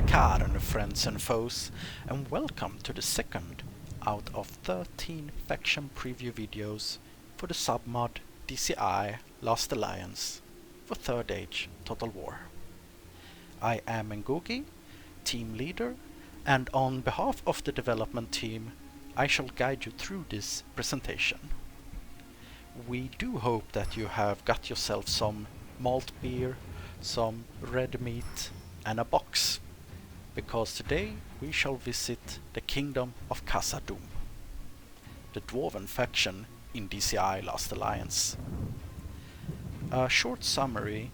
Dakar, friends and foes, and welcome to the second out of 13 faction preview videos for the submod DCI Last Alliance for 3rd Age Total War. I am Ngugi, team leader, and on behalf of the development team I shall guide you through this presentation. We do hope that you have got yourself some malt beer, some red meat and a box, because today we shall visit the kingdom of Khazad dum, the Dwarven faction in DCI Last Alliance. A short summary: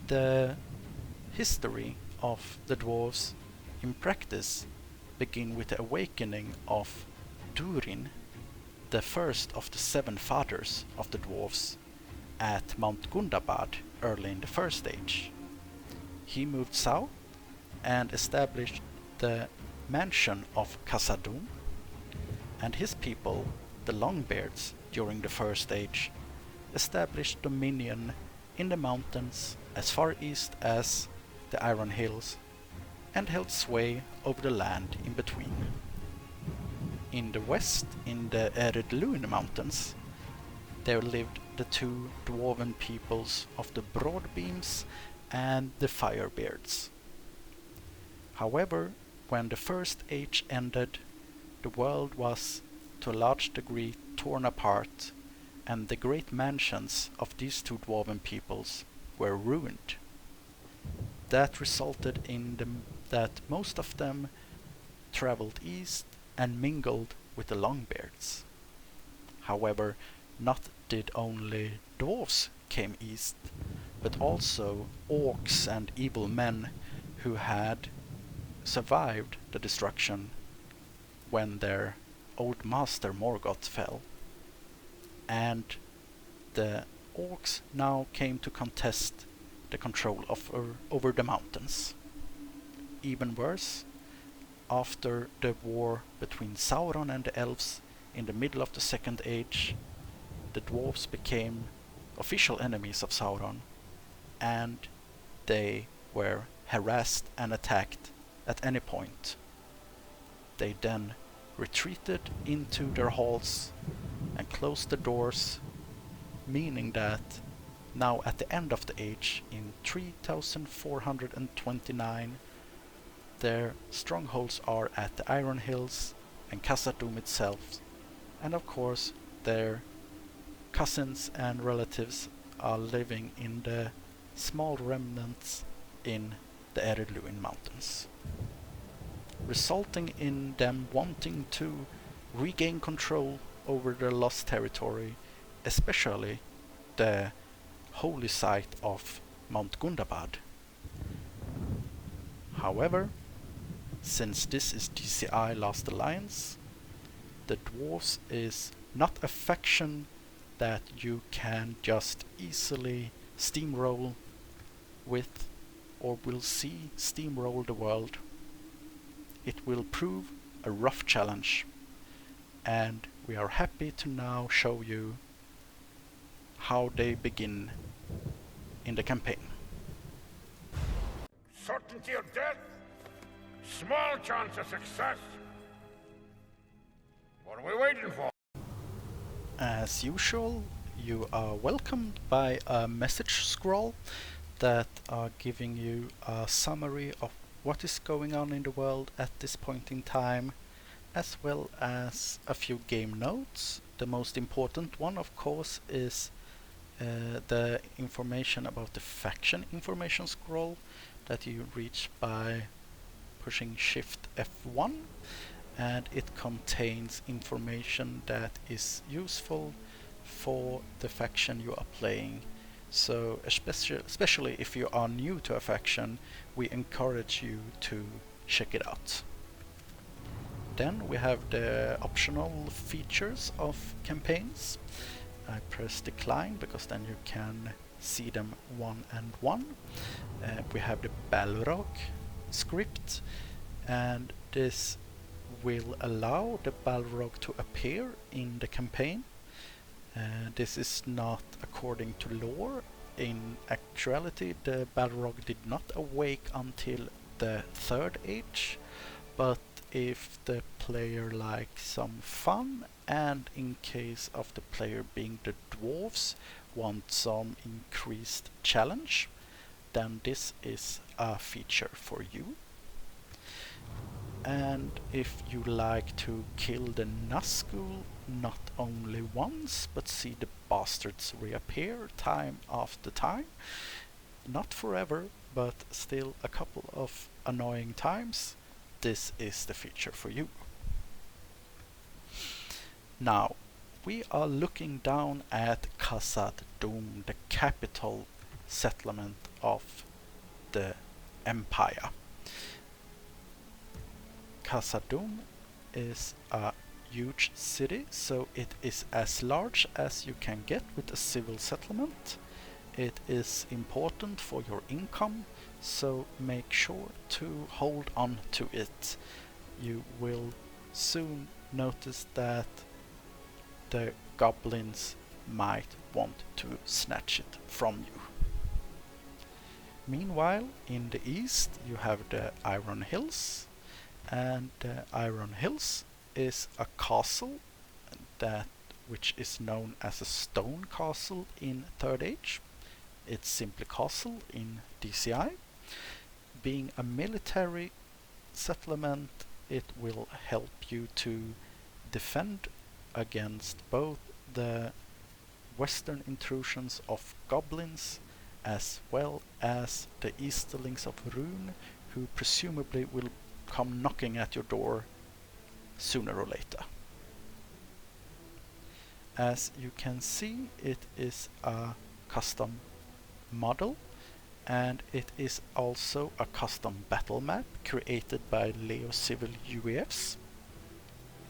the history of the dwarves in practice begin with the awakening of Durin, the first of the 7 fathers of the dwarves, at Mount Gundabad early in the First Age. He moved south and established the mansion of Khazad dum, and his people, the Longbeards, during the First Age, established dominion in the mountains as far east as the Iron Hills and held sway over the land in between. In the west, in the Eredluin mountains, there lived the 2 dwarven peoples of the Broadbeams and the Firebeards. However, when the First Age ended, the world was to a large degree torn apart, and the great mansions of these 2 dwarven peoples were ruined. That resulted in that most of them traveled east and mingled with the Longbeards. However, not did only dwarves came east, but also orcs and evil men who had survived the destruction when their old master Morgoth fell. And the orcs now came to contest the control over the mountains. Even worse, after the war between Sauron and the elves in the middle of the Second Age, the dwarves became official enemies of Sauron, and they were harassed and attacked at any point. They then retreated into their halls and closed the doors, meaning that now at the end of the age, in 3429, their strongholds are at the Iron Hills and Khazad dum itself, and of course their cousins and relatives are living in the small remnants in the Eredluin mountains, resulting in them wanting to regain control over their lost territory, especially the holy site of Mount Gundabad. However, since this is DCI Last Alliance, the dwarves is not a faction that you can just easily steamroll with, or will see steamroll the world. It will prove a rough challenge, and we are happy to now show you how they begin in the campaign. Certainty of death, small chance of success. What are we waiting for? As usual, you are welcomed by a message scroll that are giving you a summary of what is going on in the world at this point in time, as well as a few game notes. The most important one, of course, is the information about the faction information scroll that you reach by pushing Shift F1, and it contains information that is useful for the faction you are playing. So especially if you are new to a faction, we encourage you to check it out. Then we have the optional features of campaigns. I press decline because then you can see them one and one. We have the Balrog script, and this will allow the Balrog to appear in the campaign. This is not according to lore. In actuality, the Balrog did not awake until the Third Age, but if the player likes some fun, and in case of the player being the dwarves want some increased challenge, then this is a feature for you. And if you like to kill the Nazgul not only once, but see the bastards reappear time after time, not forever, but still a couple of annoying times, this is the feature for you. Now, we are looking down at Khazad dum, the capital settlement of the empire. Khazad dum is a huge city, so it is as large as you can get with a civil settlement. It is important for your income, so make sure to hold on to it. You will soon notice that the goblins might want to snatch it from you. Meanwhile, in the east you have the Iron Hills, and the Iron Hills is a castle which is known as a stone castle in Third Age. It's simply castle in DCI. Being a military settlement, it will help you to defend against both the western intrusions of goblins as well as the Easterlings of Rune, who presumably will come knocking at your door sooner or later. As you can see, it is a custom model, and it is also a custom battle map created by Leo Civil UEFs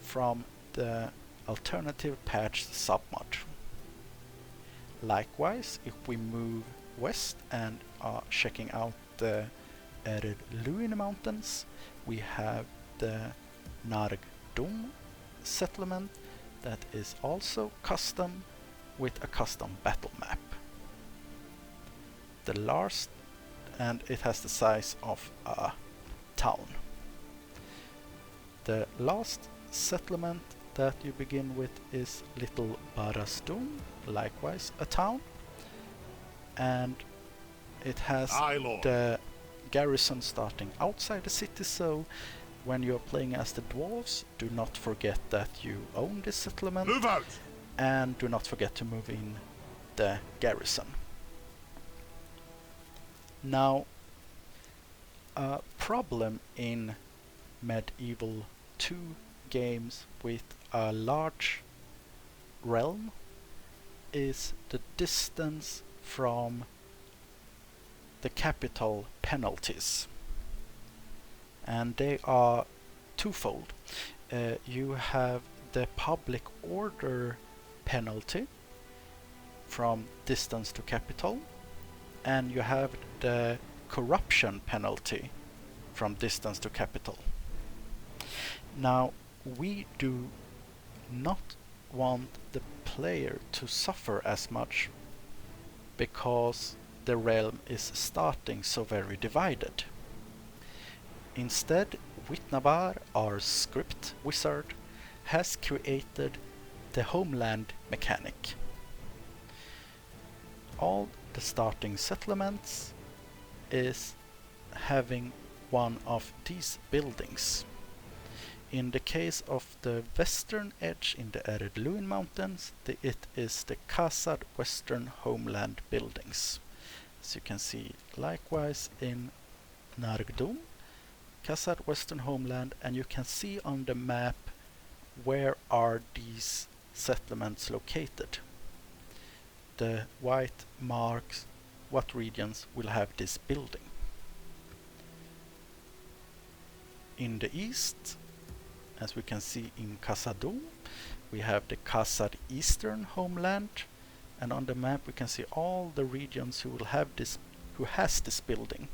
from the alternative patch submod. Likewise, if we move west and are checking out the arid Luin mountains, we have the Khazad dum settlement that is also custom with a custom battle map. The last, and it has the size of a town. The last settlement that you begin with is Little Barastum, likewise a town, and it has the garrison starting outside the city, so when you're playing as the dwarves, do not forget that you own this settlement. Move out! And do not forget to move in the garrison. Now, a problem in Medieval 2 games with a large realm is the distance from the capital penalties, and they are twofold. You have the public order penalty from distance to capital, and you have the corruption penalty from distance to capital. Now, we do not want the player to suffer as much because the realm is starting so very divided. Instead, Witnavar, our script wizard, has created the Homeland mechanic. All the starting settlements is having one of these buildings. In the case of the western edge in the arid Luin mountains, it is the Khazad Western Homeland buildings. As you can see, likewise in Khazad dum, Khazad Western Homeland, and you can see on the map where are these settlements located. The white marks what regions will have this building. In the east, as we can see in Khazad dum, we have the Khazad Eastern Homeland, and on the map we can see all the regions who will have this, who has this building.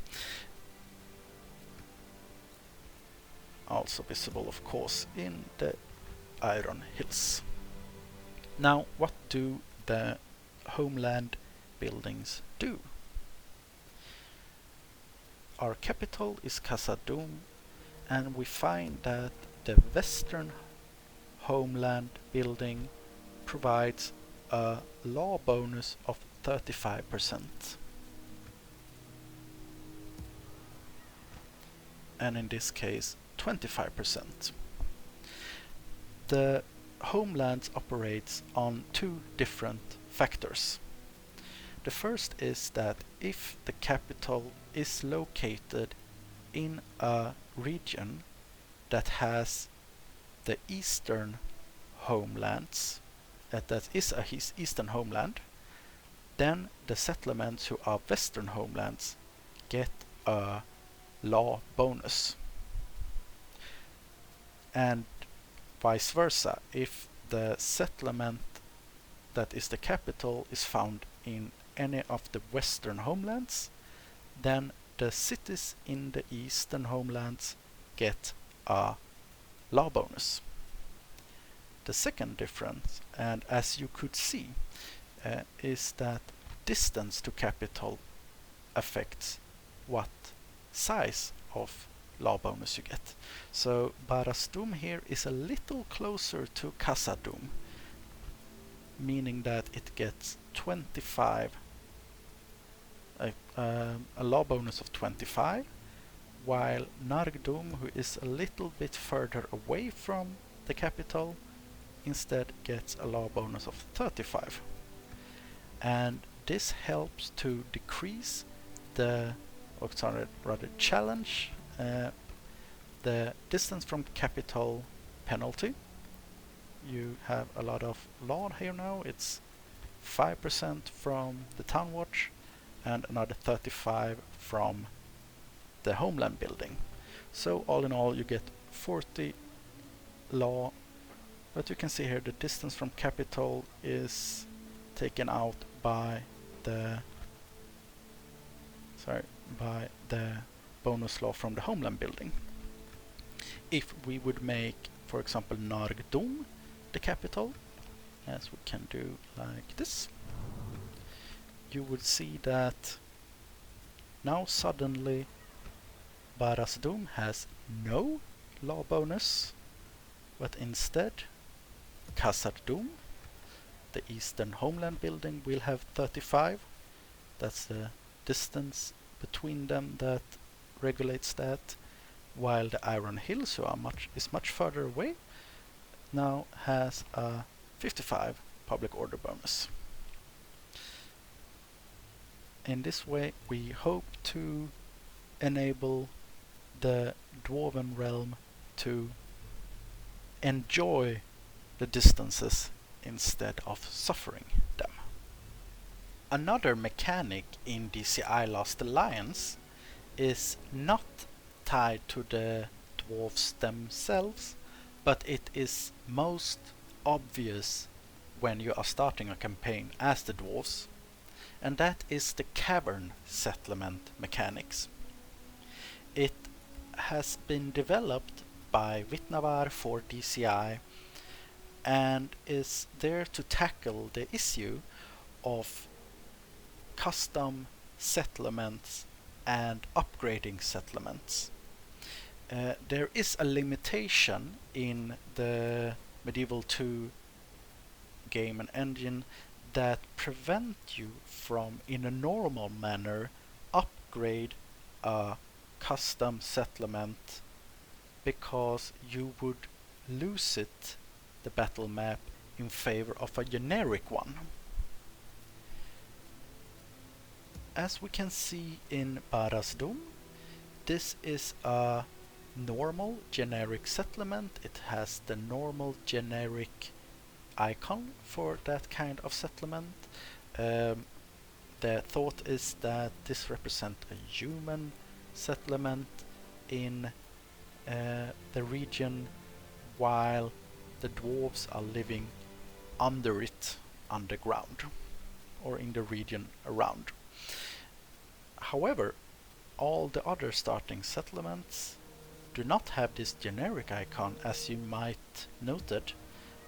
Also visible, of course, in the Iron Hills. Now, what do the Homeland buildings do? our capital is Khazad dum, and we find that the western homeland building provides a law bonus of 35%. And in this case 25%. The Homelands operates on two different factors. The first is that if the capital is located in a region that has the eastern homelands, that is a eastern homeland, then the settlements who are western homelands get a law bonus. And vice versa, if the settlement that is the capital is found in any of the western homelands, then the cities in the eastern homelands get a law bonus. The second difference, and as you could see, is that distance to capital affects what size of law bonus you get. So Khazâd dum here is a little closer to Khazâd dum, meaning that it gets 25, a law bonus of 25, while Narg dum, who is a little bit further away from the capital, instead gets a law bonus of 35. And this helps to decrease the, or sorry, rather challenge the distance from capital penalty. You have a lot of law here now. It's 5% from the town watch and another 35 from the homeland building. So all in all you get 40 law, but you can see here the distance from capital is taken out by the bonus law from the homeland building. If we would make, for example, Narg dum the capital, as we can do like this, you would see that now suddenly Khazâd dum has no law bonus, but instead Khazâd dum, the eastern homeland building, will have 35. That's the distance between them that regulates that, while the Iron Hills, who are much further away, now has a 55 public order bonus. In this way we hope to enable the Dwarven realm to enjoy the distances instead of suffering them. Another mechanic in DCI Lost Alliance is not tied to the dwarves themselves, but it is most obvious when you are starting a campaign as the dwarves, and that is the cavern settlement mechanics. It has been developed by Vitnavar for DCI and is there to tackle the issue of custom settlements and upgrading settlements. There is a limitation in the Medieval 2 game and engine that prevent you from, in a normal manner, upgrade a custom settlement, because you would lose it, the battle map, in favor of a generic one. As we can see in Khazâd dum, this is a normal generic settlement. It has the normal generic icon for that kind of settlement. The thought is that this represents a human settlement in the region, while the dwarves are living under it, underground, or in the region around. However, all the other starting settlements do not have this generic icon, as you might noted,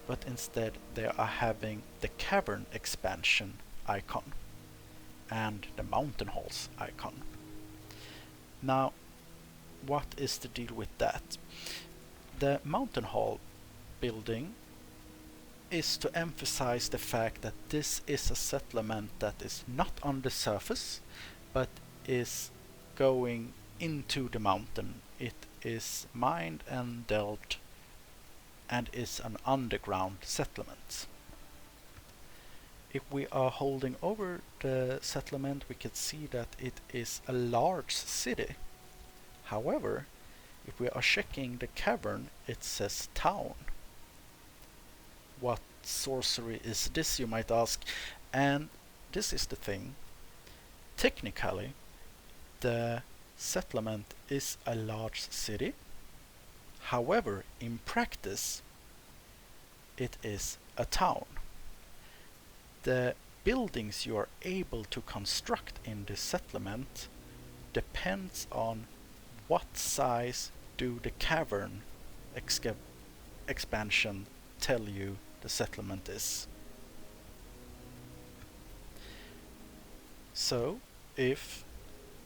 but instead they are having the cavern expansion icon and the mountain halls icon. Now, what is the deal with that? The mountain hall building is to emphasize the fact that this is a settlement that is not on the surface, but is going into the mountain. It is mined and delved and is an underground settlement. If we are holding over the settlement, we can see that it is a large city. However, if we are checking the cavern, it says town. What sorcery is this, you might ask? And this is the thing. Technically, the settlement is a large city. However, in practice, it is a town. The buildings you are able to construct in this settlement depends on what size do the cavern expansion tell you the settlement is. So, if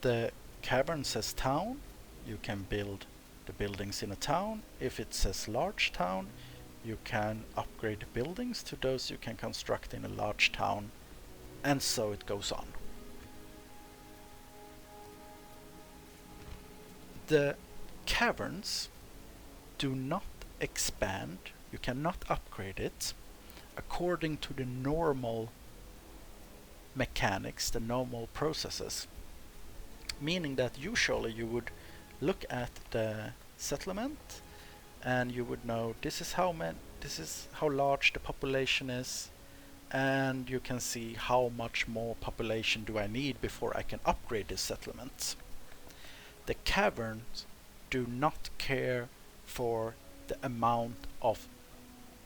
the cavern says town, you can build the buildings in a town. If it says large town, you can upgrade the buildings to those you can construct in a large town, and so it goes on. The caverns do not expand. You cannot upgrade it according to the normal mechanics, the normal processes. Meaning that usually you would look at the settlement and you would know this is how large the population is, and you can see how much more population do I need before I can upgrade this settlement. The caverns do not care for the amount of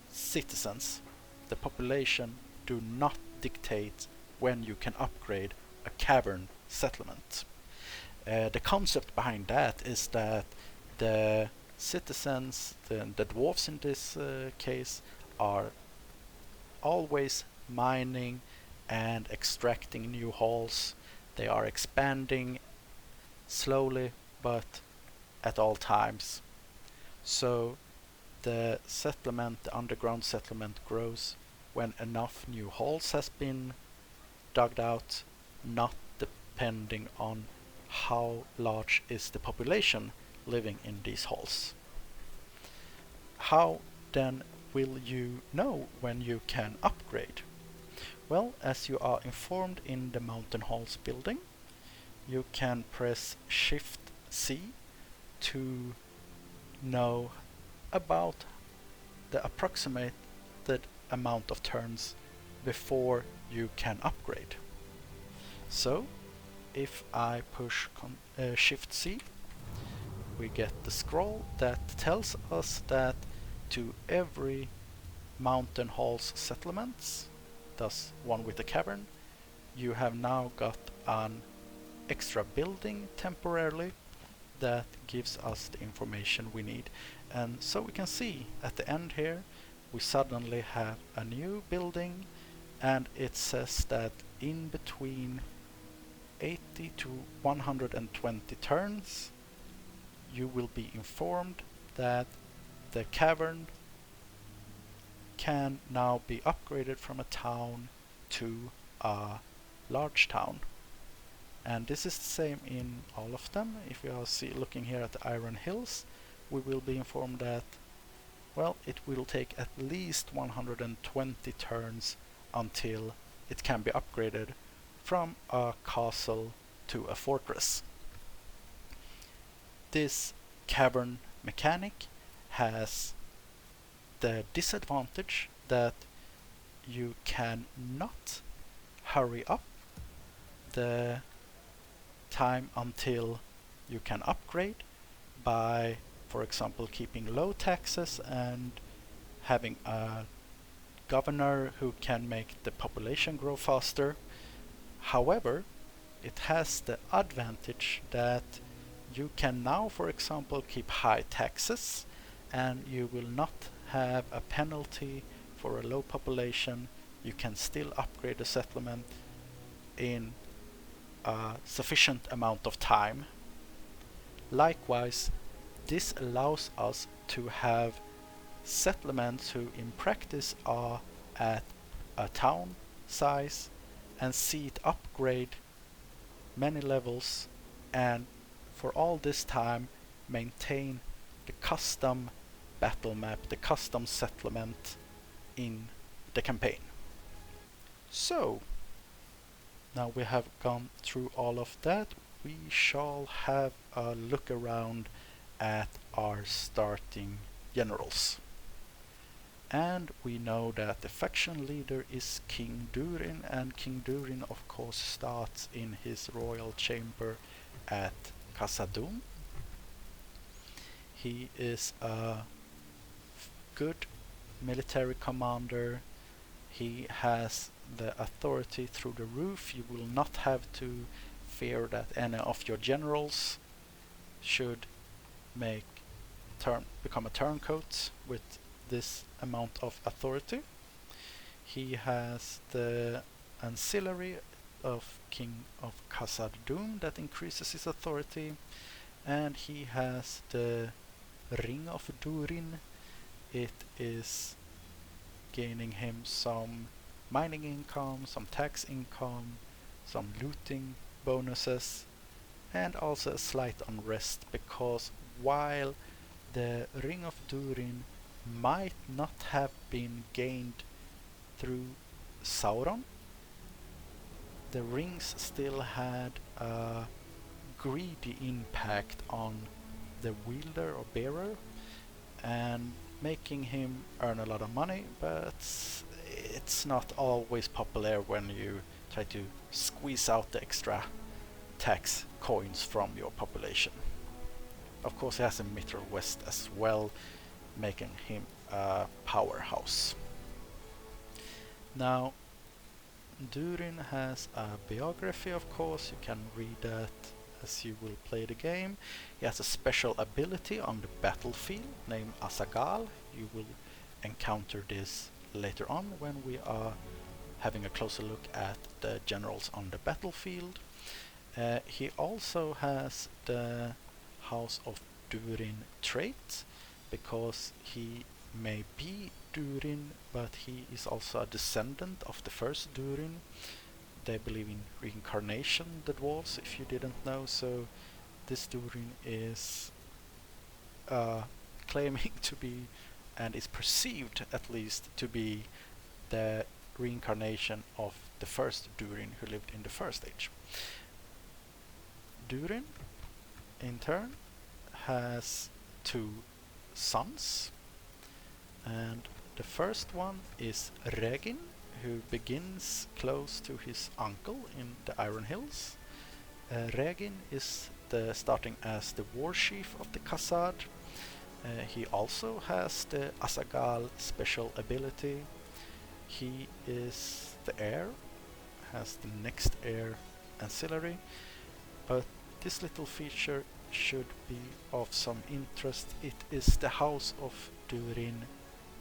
citizens. The population do not dictate when you can upgrade a cavern settlement. The concept behind that is that the citizens, the dwarves in this case, are always mining and extracting new halls. They are expanding slowly but at all times. So the settlement, the underground settlement, grows when enough new halls has been dug out, not depending on how large is the population living in these halls. How then will you know when you can upgrade? Well, as you are informed in the mountain halls building, you can press Shift C to know about the approximated amount of turns before you can upgrade. So if I push Shift C, we get the scroll that tells us that to every mountain halls settlements, thus one with a cavern, you have now got an extra building temporarily that gives us the information we need. And so we can see at the end here we suddenly have a new building, and it says that in between 80 to 120 turns you will be informed that the cavern can now be upgraded from a town to a large town. And this is the same in all of them. If we are looking here at the Iron Hills, we will be informed that, well, it will take at least 120 turns until it can be upgraded from a castle to a fortress. This cavern mechanic has the disadvantage that you cannot hurry up the time until you can upgrade by, for example, keeping low taxes and having a governor who can make the population grow faster. However, it has the advantage that you can now, for example, keep high taxes, and you will not have a penalty for a low population. You can still upgrade a settlement in a sufficient amount of time. Likewise, this allows us to have settlements who in practice are at a town size and see it upgrade many levels, and for all this time maintain the custom battle map, the custom settlement in the campaign. So, now we have gone through all of that, we shall have a look around at our starting generals. And we know that the faction leader is King Durin, and King Durin of course starts in his royal chamber at Khazad dum. He is a good military commander. He has the authority through the roof. You will not have to fear that any of your generals should become a turncoat with this amount of authority. He has the ancillary of King of Khazad dum that increases his authority, and he has the Ring of Durin. It is gaining him some mining income, some tax income, some looting bonuses, and also a slight unrest, because while the Ring of Durin might not have been gained through Sauron, the rings still had a greedy impact on the wielder or bearer, and making him earn a lot of money, but it's not always popular when you try to squeeze out the extra tax coins from your population. Of course, he has a Mithril West as well, making him a powerhouse. Now, Durin has a biography, of course. You can read that as you will play the game. He has a special ability on the battlefield named Asagal. You will encounter this later on when we are having a closer look at the generals on the battlefield. He also has the House of Durin trait, because he may be Durin, but he is also a descendant of the first Durin. They believe in reincarnation, the dwarves, if you didn't know, so this Durin is claiming to be, and is perceived at least to be, the reincarnation of the first Durin who lived in the First Age. Durin, in turn, has two sons, and the first one is Regin, who begins close to his uncle in the Iron Hills. Regin is starting as the war chief of the Khazâd. He also has the Asagal special ability. He is the heir, has the next heir ancillary, but this little feature should be of some interest. It is the House of Durin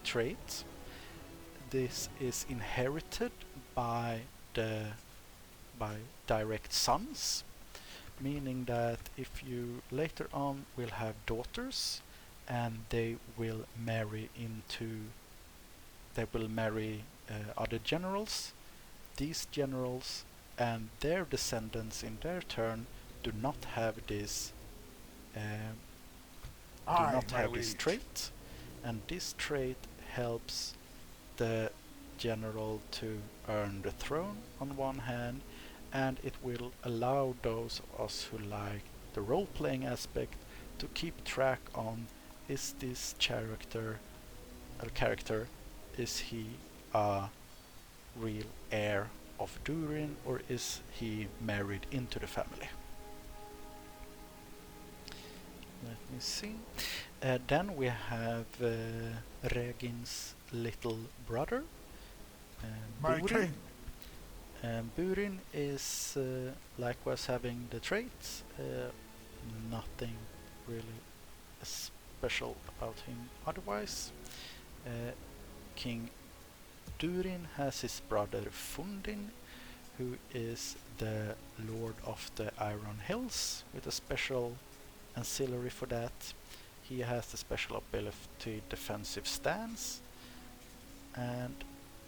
trait. This is inherited by direct sons, meaning that if you later on will have daughters and they will marry other generals, these generals and their descendants in their turn do not have this trait, and this trait helps the general to earn the throne on one hand, and it will allow those of us who like the role-playing aspect to keep track on, is this character, is he a real heir of Durin, or is he married into the family? Let me see. Then we have Regin's little brother, Burin. Burin is likewise having the traits. Nothing really special about him otherwise. King Durin has his brother Fundin, who is the Lord of the Iron Hills with a special ancillary for that. He has the special ability Defensive Stance, and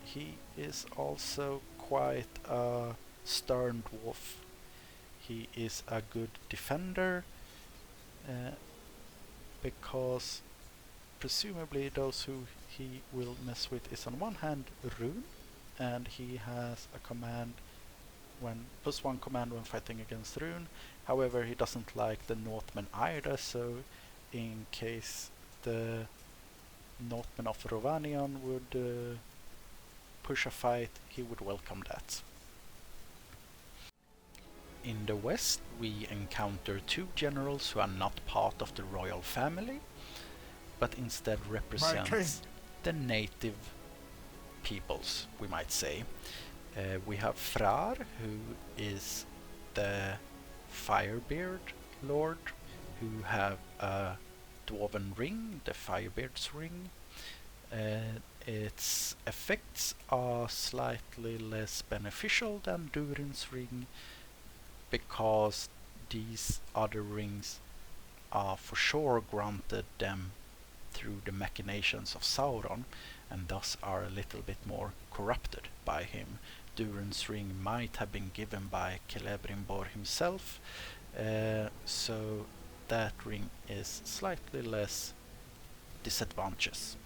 he is also quite a stern dwarf. He is a good defender, because presumably those who he will mess with is on one hand Rune, and he has a command +1 command when fighting against Rune. However, he doesn't like the Northmen either, so in case the Northmen of Rovanion would push a fight, he would welcome that. In the west, we encounter 2 generals who are not part of the royal family, but instead represent the native peoples, we might say. We have Frar, who is the Firebeard Lord, who have a Dwarven ring, the Firebeard's ring. Its effects are slightly less beneficial than Durin's ring, because these other rings are for sure granted them through the machinations of Sauron, and thus are a little bit more corrupted by him. Durin's ring might have been given by Celebrimbor himself, so that ring is slightly less disadvantageous.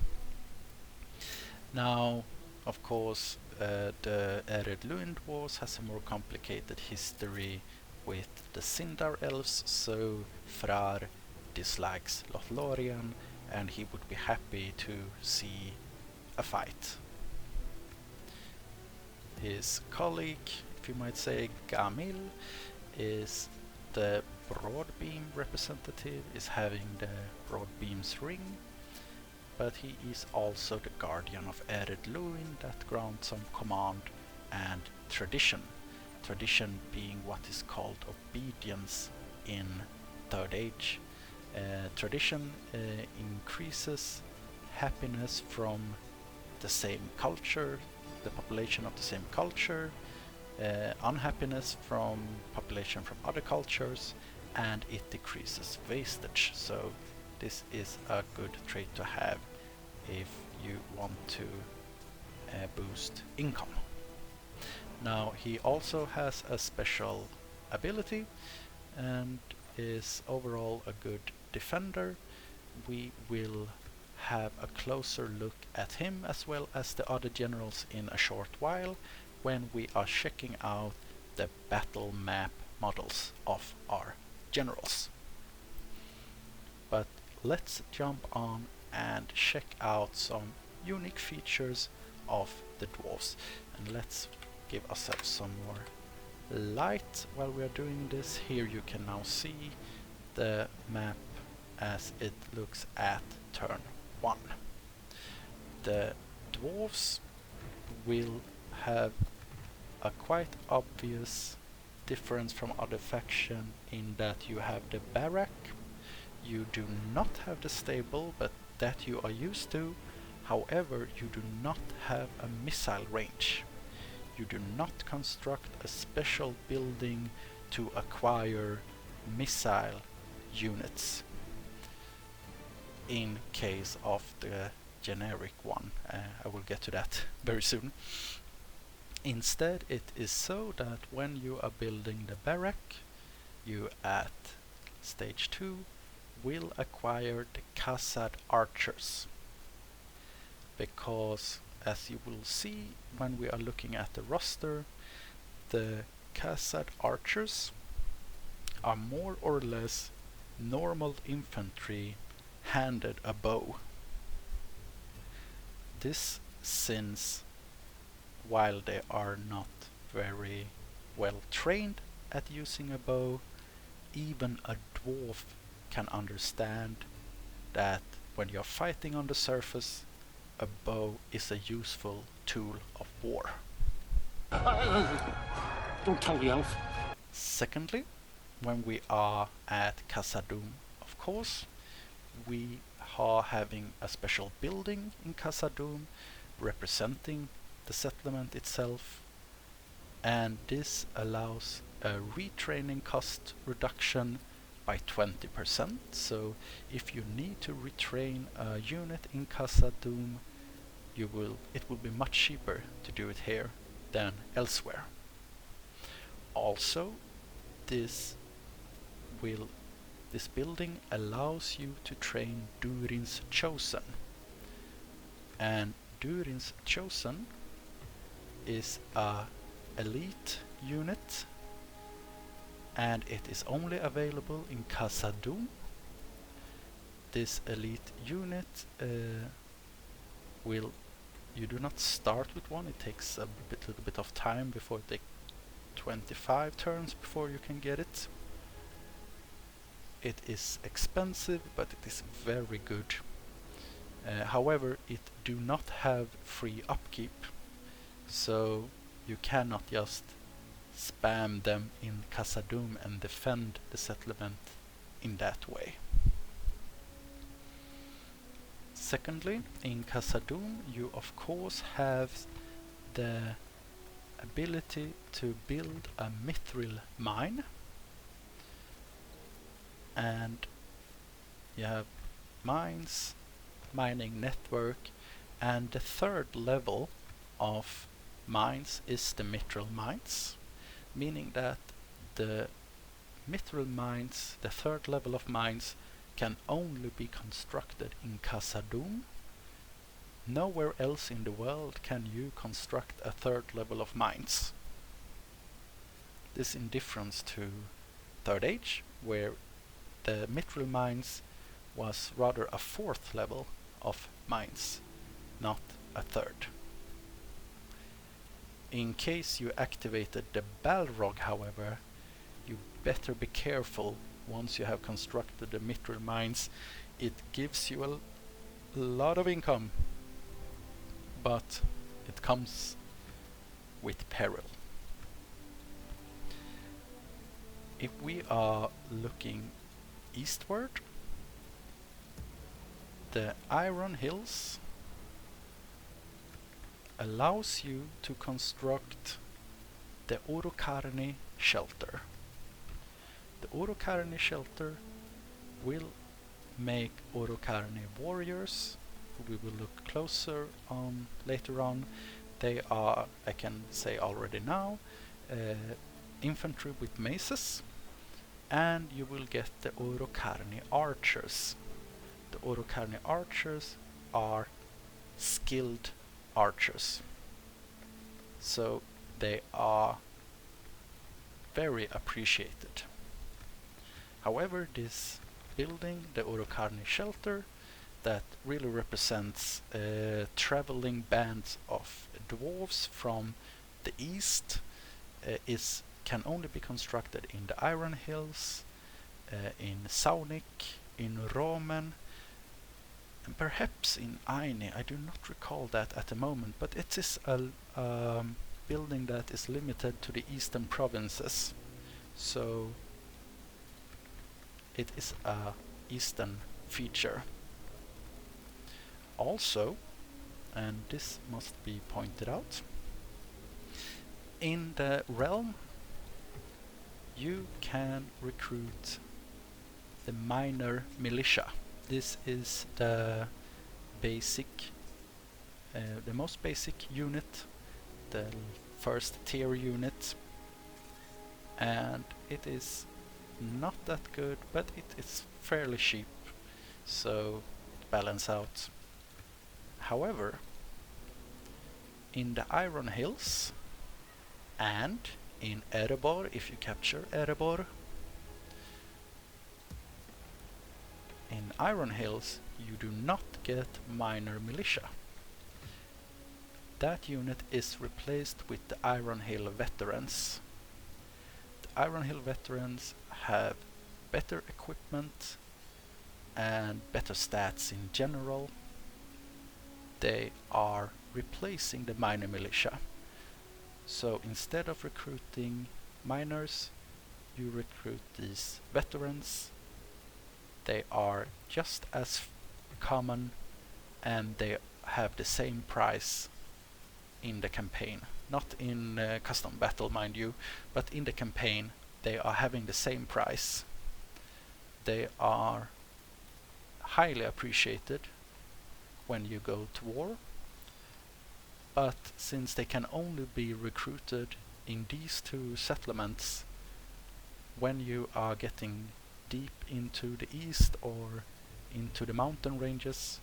Now, of course, the Ered Luin Dwarves has a more complicated history with the Sindar Elves, so Frar dislikes Lothlorien, and he would be happy to see a fight. His colleague, if you might say, Gamil, is the Broadbeam representative, is having the Broadbeam's ring, but he is also the guardian of Ered Luin that grants some command and tradition. Tradition being what is called obedience in Third Age. Tradition increases happiness from the same culture, the population of the same culture, unhappiness from population from other cultures, and it decreases wastage. So this is a good trait to have if you want to boost income. Now, he also has a special ability and is overall a good defender. We will have a closer look at him as well as the other generals in a short while, when we are checking out the battle map models of our generals. But let's jump on and check out some unique features of the dwarves, and let's give ourselves some more light while we are doing this. Here you can now see the map as it looks at turn 1. The dwarves will have a quite obvious difference from other faction in that you have the barrack, you do not have the stable, but that you are used to. However, you do not have a missile range. You do not construct a special building to acquire missile units in case of the generic one. I will get to that very soon. Instead, it is so that when you are building the barrack, you at stage 2 will acquire the Khazâd archers, because as you will see when we are looking at the roster, the Khazâd archers are more or less normal infantry handed a bow. This since, while they are not very well trained at using a bow, even a dwarf can understand that when you're fighting on the surface, a bow is a useful tool of war. Don't tell the elf. Secondly, when we are at Khazad dum, of course, we are having a special building in Khazad dum representing the settlement itself, and this allows a retraining cost reduction by 20%, so if you need to retrain a unit in Khazad dum, it will be much cheaper to do it here than elsewhere. Also, this building allows you to train Durin's Chosen, and Durin's Chosen is a elite unit, and it is only available in Khazad dum. This elite unit you do not start with one. It takes a little bit of time before it takes 25 turns before you can get it. It is expensive, but it is very good. However, it do not have free upkeep, so you cannot just spam them in Khazad dum and defend the settlement in that way. Secondly, in Khazad dum you of course have the ability to build a mithril mine, and you have mines, mining network, and the third level of mines is the mithril mines, meaning that the mithril mines, the third level of mines, can only be constructed in Khazad dum. Nowhere else in the world can you construct a third level of mines. This in difference to Third Age, where the mithril mines was rather a fourth level of mines, not a third. In case you activated the Balrog, however, you better be careful. Once you have constructed the mithril mines, it gives you a lot of income, but it comes with peril. If we are looking eastward, the Iron Hills allows you to construct the Orokarni shelter. The Orokarni shelter will make Orokarni warriors, who we will look closer on later on. They are, I can say already now, infantry with maces, and you will get the Orokarni archers. The Orokarni archers are skilled archers, so they are very appreciated. However, this building, the Orokarni shelter, that really represents traveling bands of dwarves from the east, can only be constructed in the Iron Hills, in Saunic, in Romen, and perhaps in Aini. I do not recall that at the moment, but it is a building that is limited to the eastern provinces, so it is a eastern feature. Also, and this must be pointed out, in the realm you can recruit the minor militia. This is the basic, the most basic unit, the first tier unit, and it is not that good, but it is fairly cheap, so it balances out. However, in the Iron Hills and in Erebor, if you capture Erebor, in Iron Hills you do not get minor militia. That unit is replaced with the Iron Hill veterans. The Iron Hill veterans have better equipment and better stats in general. They are replacing the minor militia. So instead of recruiting minors, you recruit these veterans. They are just as common, and they have the same price in the campaign. Not in custom battle, mind you, but in the campaign they are having the same price. They are highly appreciated when you go to war, but since they can only be recruited in these two settlements, when you are getting deep into the east or into the mountain ranges,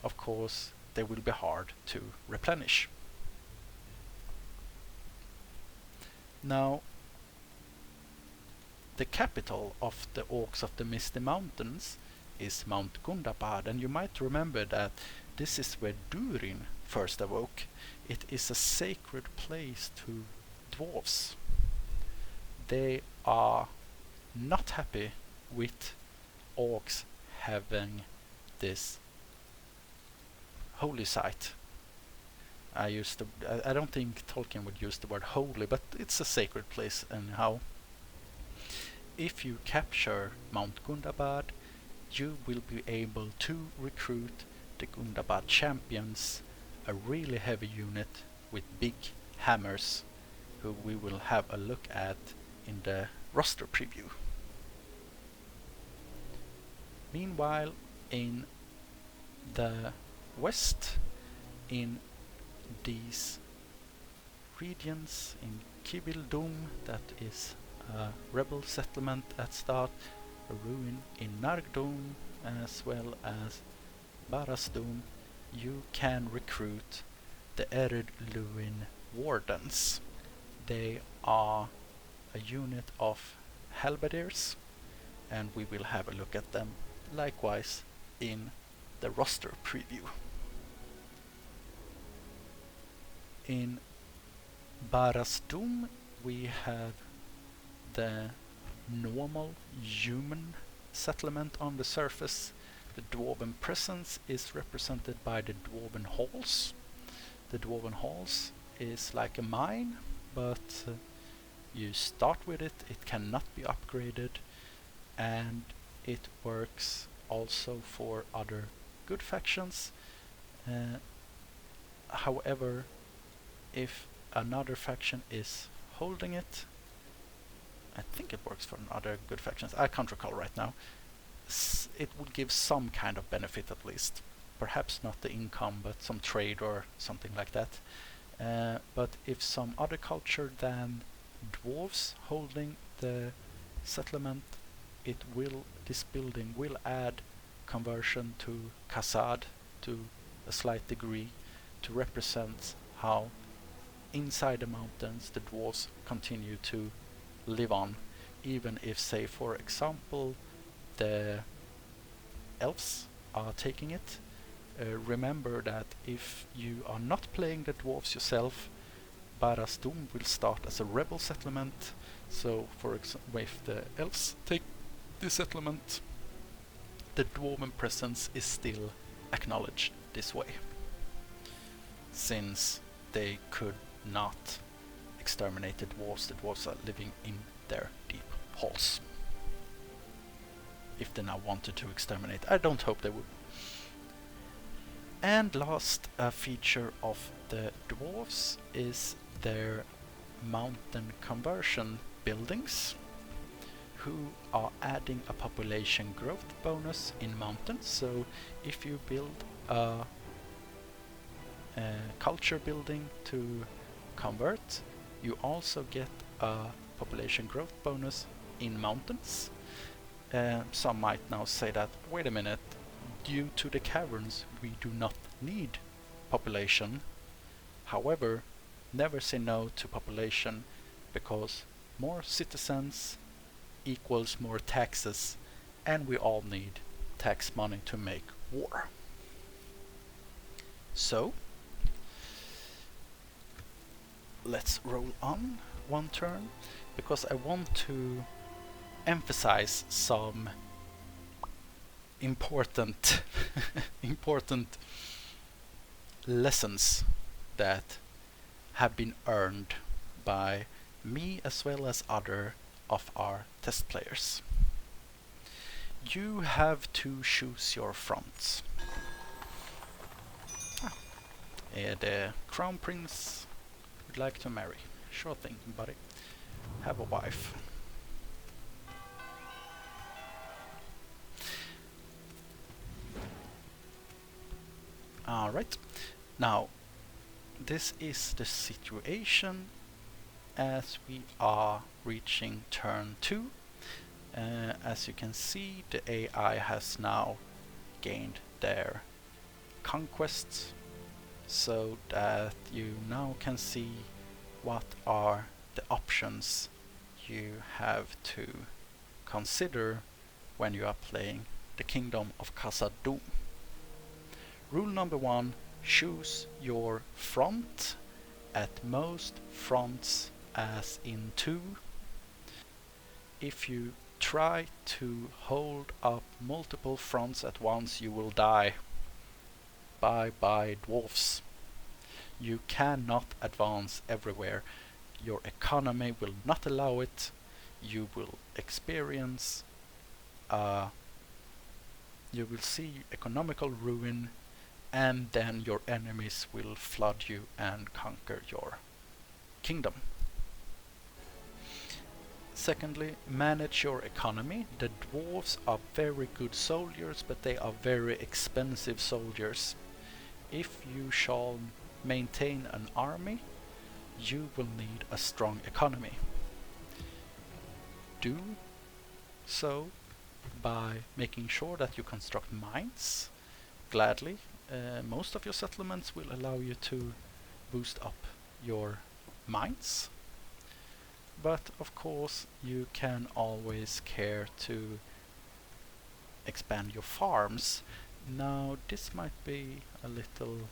of course they will be hard to replenish. Now, the capital of the Orcs of the Misty Mountains is Mount Gundabad, and you might remember that this is where Durin first awoke. It is a sacred place to dwarves. They are not happy with orcs having this holy site. I don't think Tolkien would use the word holy, but it's a sacred place anyhow. If you capture Mount Gundabad, you will be able to recruit the Gundabad champions, a really heavy unit with big hammers, who we will have a look at in the roster preview. Meanwhile, in the west, in these regions, in Khazâd dum, that is a rebel settlement at start, a ruin in Nargdum, as well as Barras dum, you can recruit the Ered Luin Wardens. They are a unit of halberdiers, and we will have a look at them likewise in the roster preview. In Barras dum we have the normal human settlement on the surface. The Dwarven presence is represented by the Dwarven halls. The Dwarven halls is like a mine, but you start with it, it cannot be upgraded, and it works also for other good factions. However, if another faction is holding it, I think it works for other good factions, I can't recall right now, it would give some kind of benefit at least. Perhaps not the income, but some trade or something like that. But if some other culture than dwarves holding the settlement, this building will add conversion to Khazâd to a slight degree, to represent how inside the mountains the dwarves continue to live on, even if, say for example, the elves are taking it. Remember that if you are not playing the dwarves yourself, Barras dum will start as a rebel settlement. So for example, if the elves take the settlement, the dwarven presence is still acknowledged this way, since they could not exterminate the dwarves are living in their deep halls. If they now wanted to exterminate, I don't hope they would. And last, a feature of the dwarves is their mountain conversion buildings, who are adding a population growth bonus in mountains. So if you build a culture building to convert, you also get a population growth bonus in mountains. Some might now say that, wait a minute, due to the caverns we do not need population. However, never say no to population, because more citizens equals more taxes, and we all need tax money to make war. So let's roll on one turn, because I want to emphasize some important important lessons that have been earned by me as well as other of our test players. You have to choose your fronts. The Crown Prince would like to marry. Sure thing, buddy. Have a wife. Alright, now this is the situation as we are reaching turn 2. As you can see, the AI has now gained their conquests, so that you now can see what are the options you have to consider when you are playing the Kingdom of Khazad dum. Rule number 1, choose your front, at most fronts as in 2. If you try to hold up multiple fronts at once, you will die. Bye bye dwarfs. You cannot advance everywhere. Your economy will not allow it. You will experience you will see economical ruin, and then your enemies will flood you and conquer your kingdom. Secondly, manage your economy. The dwarves are very good soldiers, but they are very expensive soldiers. If you shall maintain an army, you will need a strong economy. Do so by making sure that you construct mines. Gladly, most of your settlements will allow you to boost up your mines. But of course you can always care to expand your farms. Now this might be a little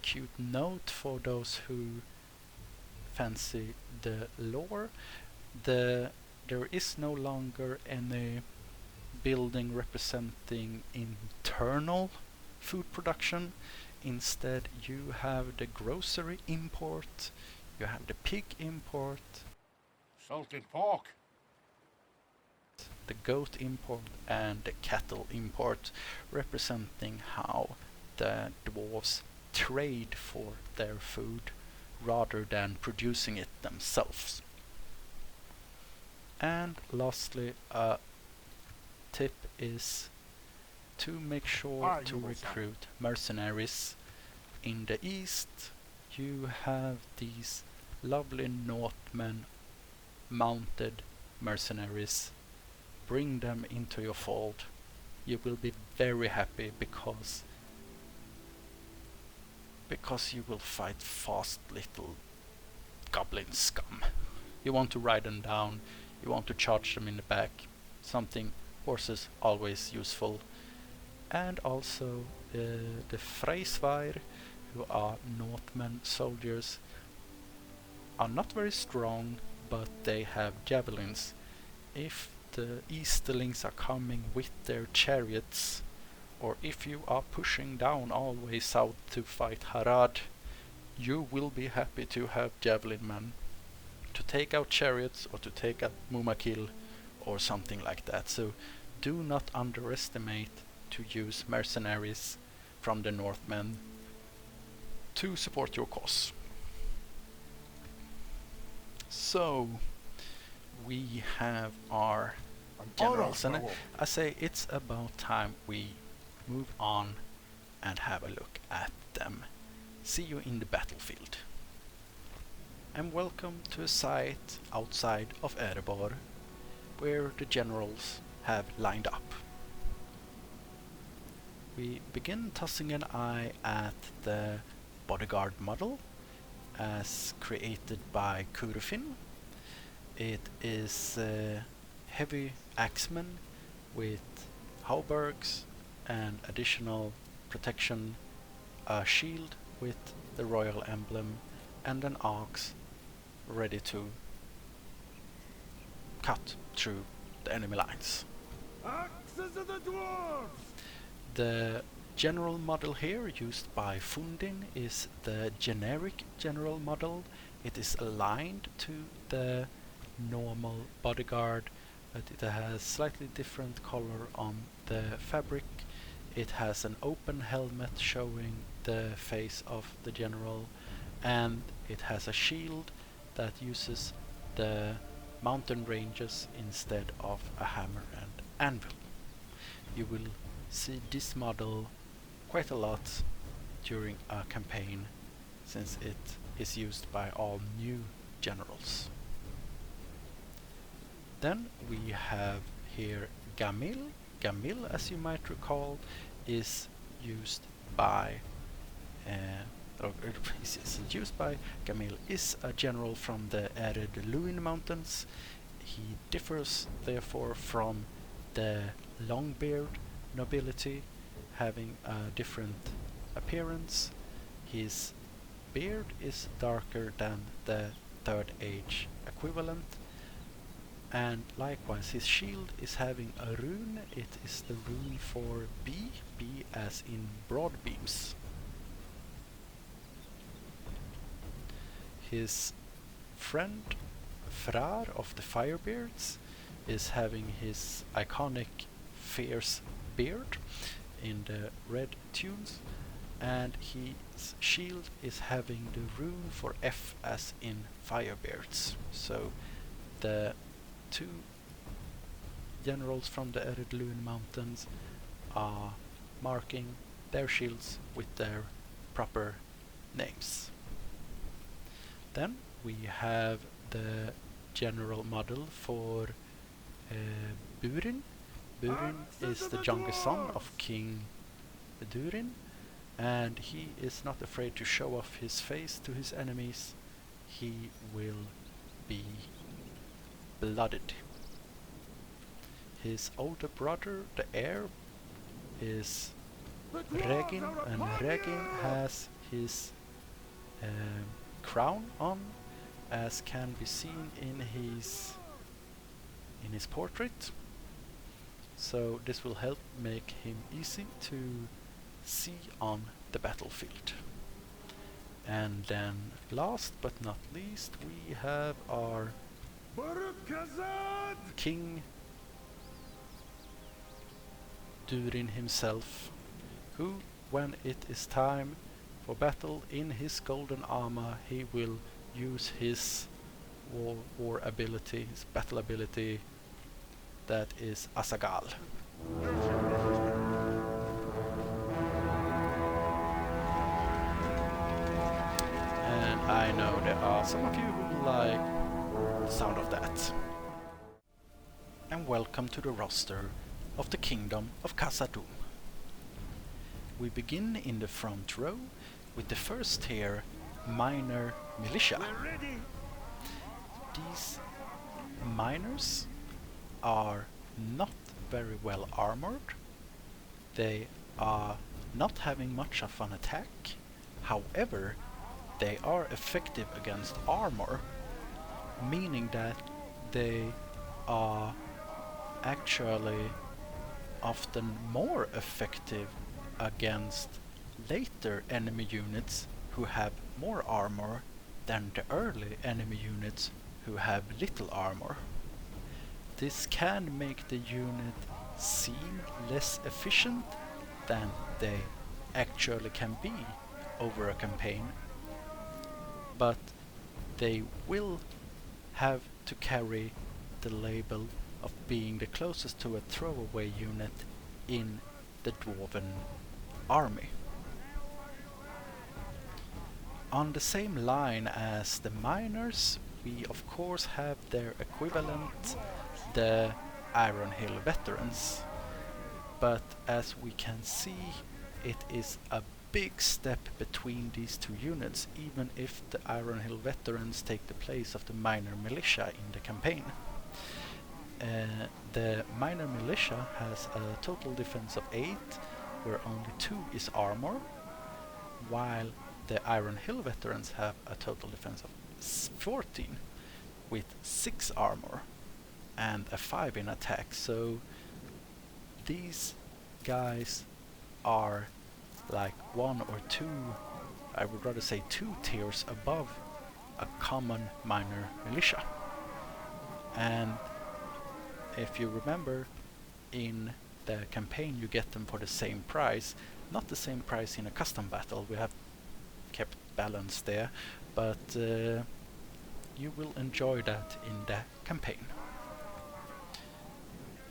cute note for those who fancy the lore. There is no longer any building representing internal food production. Instead you have the grocery import, you have the pig import, Salted pork. the goat import, and the cattle import, representing how the dwarves trade for their food rather than producing it themselves. And lastly, a tip is to make sure to recruit mercenaries. In the east you have these lovely Northmen mounted mercenaries. Bring them into your fold. You will be very happy because you will fight fast little goblin scum. You want to ride them down, you want to charge them in the back, something horses always useful. And also the Freysvair, who are Northmen soldiers, are not very strong, but they have javelins. If the Easterlings are coming with their chariots, or if you are pushing down all the way south to fight Harad, you will be happy to have javelin men to take out chariots or to take out Mumakil or something like that. So do not underestimate to use mercenaries from the Northmen to support your cause. So we have our generals, and I say it's about time we move on and have a look at them. See you in the battlefield. And welcome to a site outside of Erebor, where the generals have lined up. We begin tossing an eye at the bodyguard model as created by Kurfin. It is heavy axemen with hauberks and additional protection, a shield with the royal emblem, and an axe ready to cut through the enemy lines. Axes of the dwarves! The general model here used by Fundin is the generic general model. It is aligned to the normal bodyguard, but it has slightly different color on the fabric. It has an open helmet showing the face of the general, and it has a shield that uses the mountain ranges instead of a hammer and anvil. You will see this model quite a lot during a campaign, since it is used by all new generals. Then we have here Gamil. Gamil, as you might recall, is used by Gamil is a general from the arid Luin Mountains. He differs therefore from the Longbeard nobility, having a different appearance. His beard is darker than the Third Age equivalent, and likewise his shield is having a rune. It is the rune for B, B as in broad beams. His friend Frar of the Firebeards is having his iconic fierce beard in the red tunes, and his shield is having the rune for F as in Firebeards. So the two generals from the arid Luin Mountains are marking their shields with their proper names. Then we have the general model for Burin. Burin is the youngest son of King Durin, and he is not afraid to show off his face to his enemies. He will be blooded. His older brother, the heir, is Regin, and Regin has his crown on, as can be seen in his portrait. So this will help make him easy to see on the battlefield. And then last but not least we have our King Durin himself, who, when it is time for battle in his golden armor, he will use his war ability, his battle ability, that is Asagal. And I know there are some of you who like the sound of that. And welcome to the roster of the Kingdom of Khazad dum. We begin in the front row with the first tier minor militia. These miners are not very well armored. They are not having much of an attack. However, they are effective against armor, meaning that they are actually often more effective against later enemy units who have more armor than the early enemy units who have little armor. This can make the unit seem less efficient than they actually can be over a campaign, but they will have to carry the label of being the closest to a throwaway unit in the Dwarven army. On the same line as the miners, we of course have their equivalent, the Iron Hill veterans, but as we can see, it is a big step between these two units, even if the Iron Hill veterans take the place of the minor militia in the campaign. The minor militia has a total defense of 8, where only 2 is armor, while the Iron Hill veterans have a total defense of 14, with 6 armor and a 5 in attack. So these guys are like 1 or 2, I would rather say 2 tiers above a common minor militia. And if you remember, in the campaign you get them for the same price, not the same price in a custom battle, we have kept balance there, but you will enjoy that in the campaign.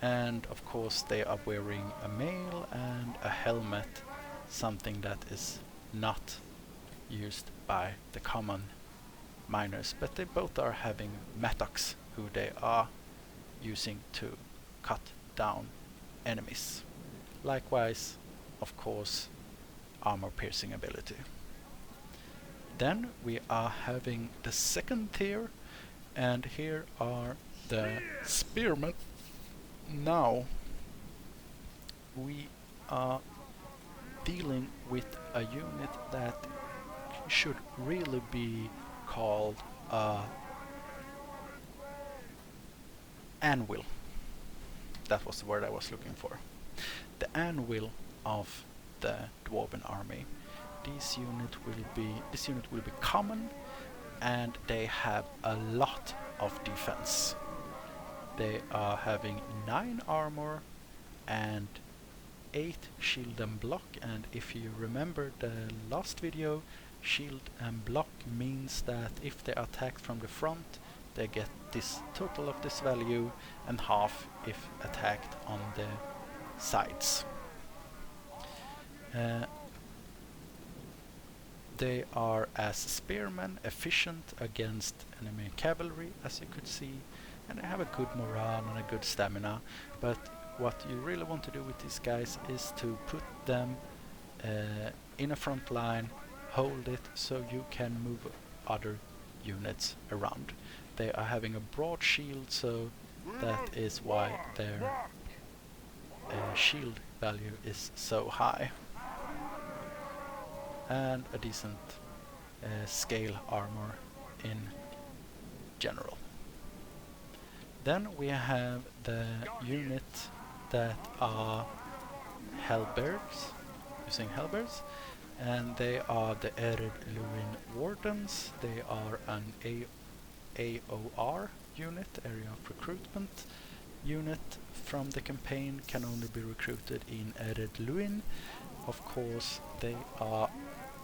And of course they are wearing a mail and a helmet, something that is not used by the common miners, but they both are having methods who they are using to cut down enemies. Likewise, of course, armor piercing ability. Then we are having the second tier, and here are the spearmen. Now we are dealing with a unit that should really be called anvil. That was the word I was looking for. The anvil of the Dwarven army. This unit will be common, and they have a lot of defense. They are having 9 armor and 8 shield and block, and if you remember the last video, shield and block means that if they attack from the front, they get this total of this value, and half if attacked on the sides. They are, as spearmen, efficient against enemy cavalry, as you could see, and they have a good morale and a good stamina, but what you really want to do with these guys is to put them in a front line, hold it so you can move other units around. They are having a broad shield, so that is why their shield value is so high, and a decent scale armor in general. Then we have the unit that are halberds, using halberds, and they are the Ered Luin Wardens. They are an AOR unit, area of recruitment unit from the campaign, can only be recruited in Ered Luin. Of course, they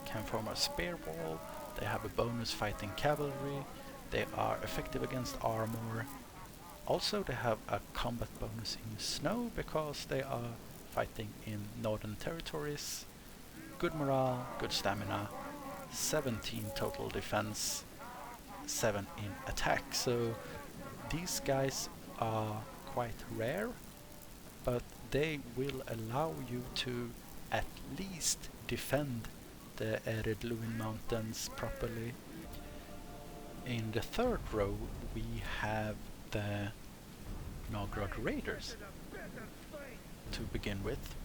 can form a spear wall, they have a bonus fighting cavalry, they are effective against armor. Also, they have a combat bonus in snow because they are fighting in northern territories. Good morale, good stamina, 17 total defense, 7 in attack. So these guys are quite rare, but they will allow you to at least defend the Ered Luin Mountains properly. In the third row we have the Khazâd Raiders to begin with.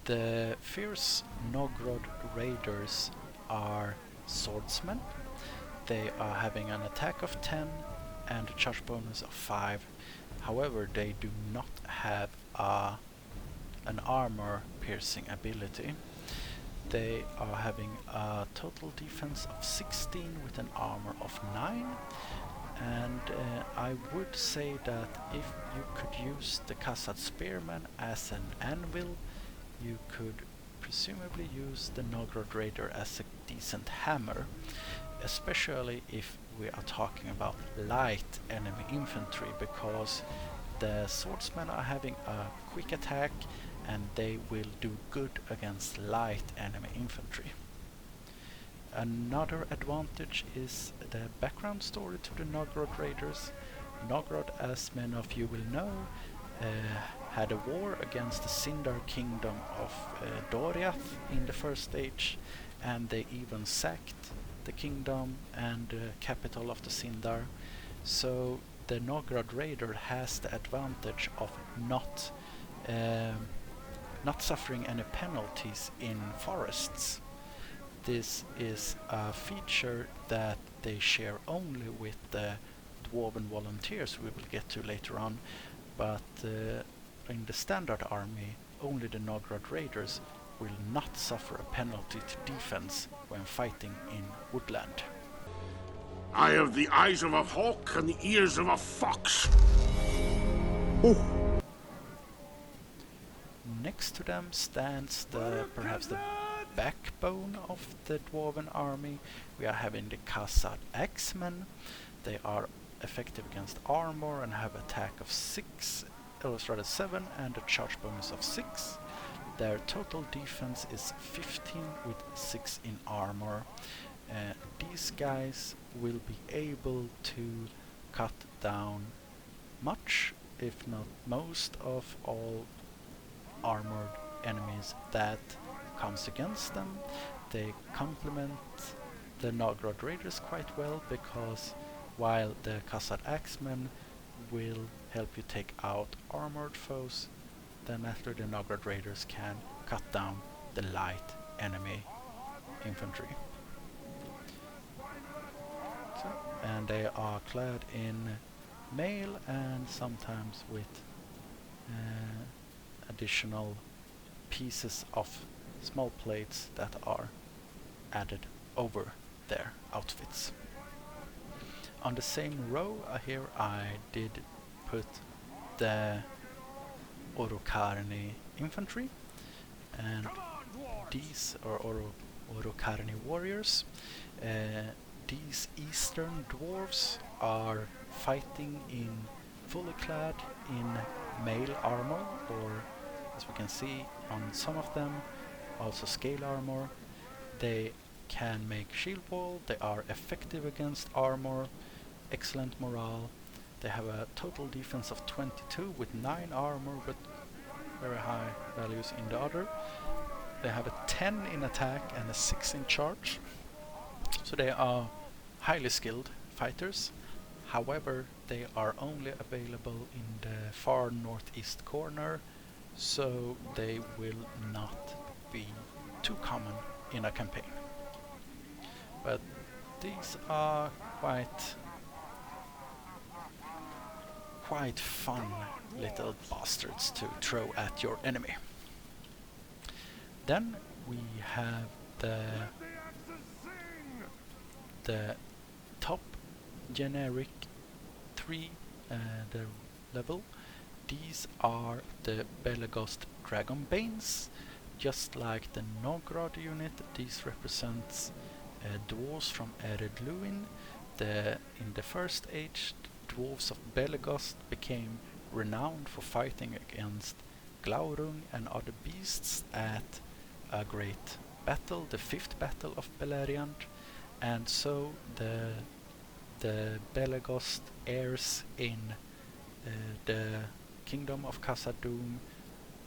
The fierce Khazâd Raiders are swordsmen. They are having an attack of 10 and a charge bonus of 5. However, they do not have an armor piercing ability. They are having a total defense of 16 with an armor of 9. And I would say that if you could use the Khazâd Spearman as an anvil, you could presumably use the Khazâd Raider as a decent hammer, especially if we are talking about light enemy infantry, because the swordsmen are having a quick attack and they will do good against light enemy infantry. Another advantage is the background story to the Khazâd Raiders. Khazâd, as many of you will know, had a war against the Sindar kingdom of Doriath in the first stage, and they even sacked the kingdom and the capital of the Sindar. So the Khazâd Raider has the advantage of not suffering any penalties in forests. This is a feature that they share only with the Dwarven volunteers we will get to later on, but in the standard army only the Khazâd Raiders will not suffer a penalty to defense when fighting in woodland. I have the eyes of a hawk and the ears of a fox. Oh. Next to them stands perhaps the backbone of the Dwarven army. We are having the Khazâd Axemen. They are effective against armor and have attack of 7 and a charge bonus of 6. Their total defense is 15 with 6 in armor. These guys will be able to cut down much, if not most, of all armored enemies that comes against them. They complement the Nagrod Raiders quite well, because while the Khazad Axemen will help you take out armored foes, then after the Nagrod Raiders can cut down the light enemy infantry. So, and they are clad in mail and sometimes with additional pieces of small plates that are added over their outfits. On the same row here I did put the Orokarni infantry, and these are Orokarni warriors. These eastern dwarves are fighting in fully clad in mail armor, or as we can see on some of them, also scale armor. They can make shield wall, they are effective against armor, excellent morale. They have a total defense of 22 with 9 armor, but very high values in the other. They have a 10 in attack and a 6 in charge. So they are highly skilled fighters. However, they are only available in the far northeast corner, so they will not be too common in a campaign. But these are quite fun little bastards to throw at your enemy. Then we have the top generic 3 the level. These are the Belegost Dragonbanes. Just like the Nogrod unit, these represents dwarves from Ered Luin. In the first age, dwarves of Belegost became renowned for fighting against Glaurung and other beasts at a great battle, the 5th Battle of Beleriand, and so the Belegost heirs in the Kingdom of Khazad dum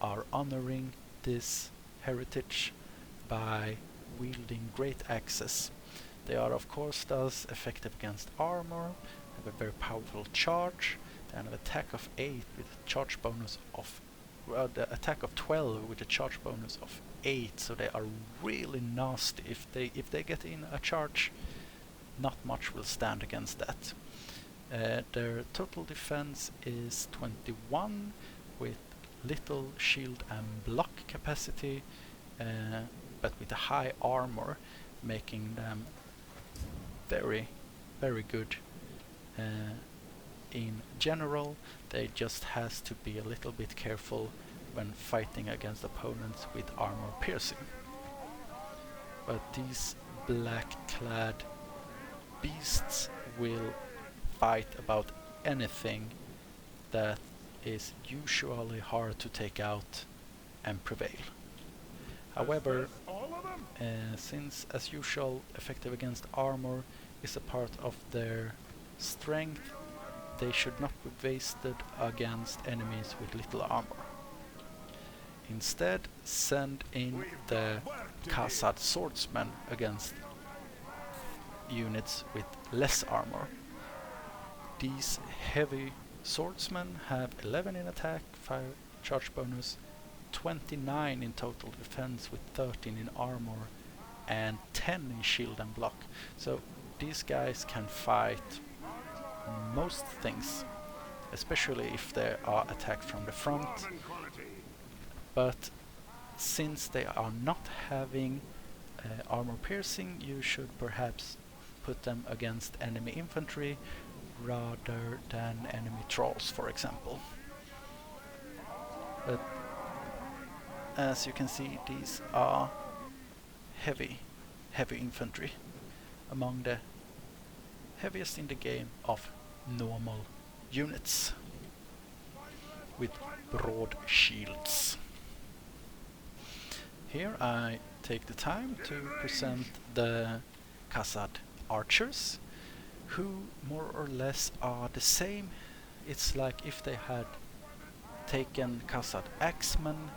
are honoring this heritage by wielding great axes. They are of course thus effective against armor, have a very powerful charge, and an attack of 8 with a charge bonus of the attack of 12 with a charge bonus of 8, so they are really nasty. If they get in a charge, not much will stand against that. Their total defense is 21 with little shield and block capacity, but with a high armor, making them very, very good. In general, they just has to be a little bit careful when fighting against opponents with armor piercing. But these black-clad beasts will fight about anything that is usually hard to take out and prevail. However, since as usual effective against armor is a part of their strength, they should not be wasted against enemies with little armor. Instead, send in the Khazad swordsmen against units with less armor. These heavy swordsmen have 11 in attack, 5 charge bonus, 29 in total defense with 13 in armor, and 10 in shield and block. So these guys can fight most things, especially if they are attacked from the front. But since they are not having armor piercing, you should perhaps put them against enemy infantry rather than enemy trolls, for example. But as you can see, these are heavy infantry, among the heaviest in the game of normal units, with broad shields. here I take the time to present the Khazâd archers, who more or less are the same. It's like if they had taken Khazâd axemen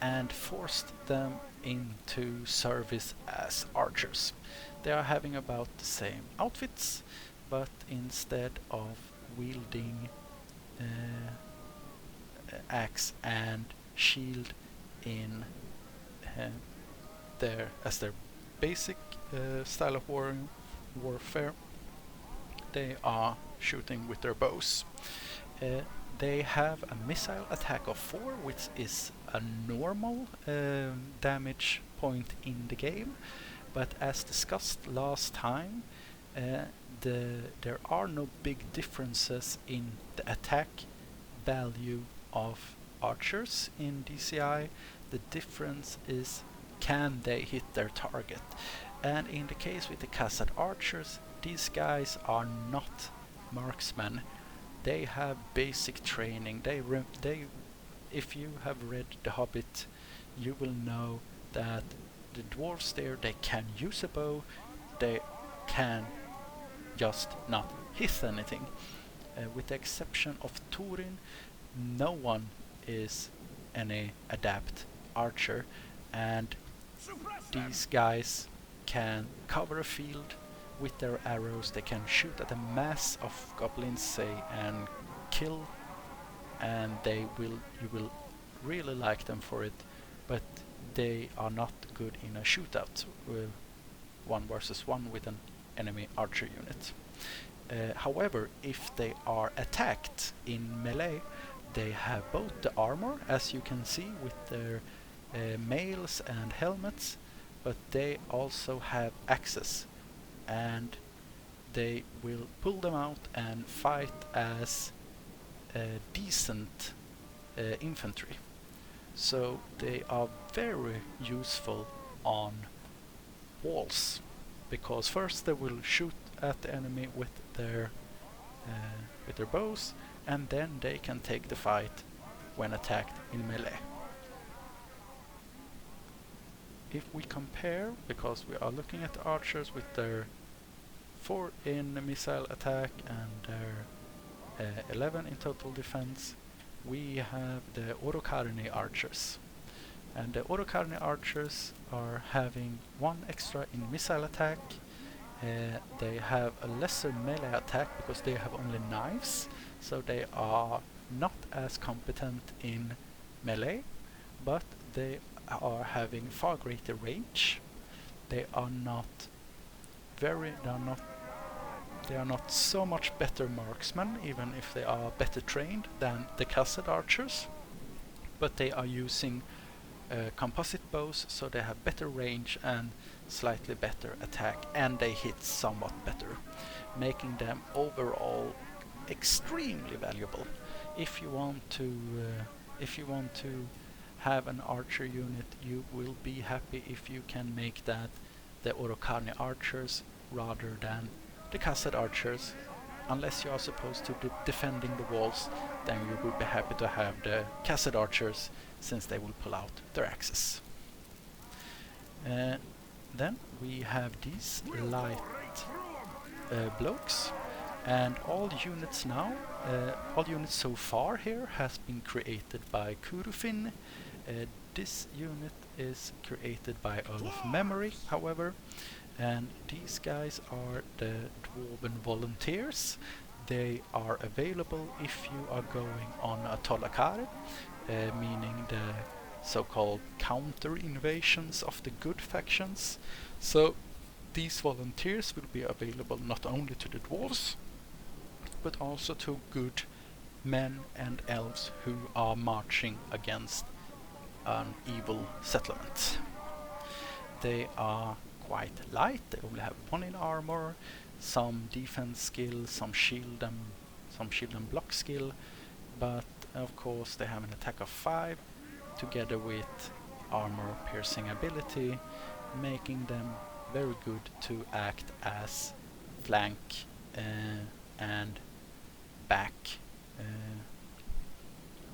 and forced them into service as archers. They are having about the same outfits, but instead of wielding axe and shield in their basic style of warfare, they are shooting with their bows. They have a missile attack of 4, which is a normal damage point in the game, but as discussed last time, there are no big differences in the attack value of archers in DCI. The difference is, can they hit their target? And in the case with the Khazâd archers, these guys are not marksmen. They have basic training. If you have read The Hobbit, you will know that the dwarves there, they can use a bow, they can just not hit anything. With the exception of Thorin, no one is any adept archer, and these guys can cover a field with their arrows. They can shoot at a mass of goblins, say, and kill, and you will really like them for it, but they are not good in a shootout, 1 versus 1 with an enemy archer unit. However, if they are attacked in melee, they have both the armor, as you can see with their mails and helmets, but they also have axes, and they will pull them out and fight as decent infantry. So they are very useful on walls, because first they will shoot at the enemy with their bows, and then they can take the fight when attacked in melee. If we compare, because we are looking at the archers with their 4 in missile attack and their 11 in total defense, we have the Orokarni archers. And the Orokarni archers are having 1 extra in missile attack. They have a lesser melee attack because they have only knives, so they are not as competent in melee, but they are having far greater range. They are not so much better marksmen, even if they are better trained than the Khazâd archers, but they are using composite bows, so they have better range and slightly better attack, and they hit somewhat better, making them overall extremely valuable. If you want to have an archer unit, you will be happy if you can make that the Orokarni archers rather than the Khazâd archers. Unless you are supposed to be defending the walls, then you will be happy to have the Khazâd archers, since they will pull out their axes. Then we have these light blokes, and all units so far here has been created by Kurufin. This unit is created by Olaf Memory, however, and these guys are the Dwarven volunteers. They are available if you are going on a Tolakare, meaning the so-called counter invasions of the good factions. So these volunteers will be available not only to the dwarves, but also to good men and elves who are marching against an evil settlement. They are quite light. They only have 1 in armor, some defense skill, some shield and block skill, but of course they have an attack of 5 together with armor piercing ability, making them very good to act as flank and back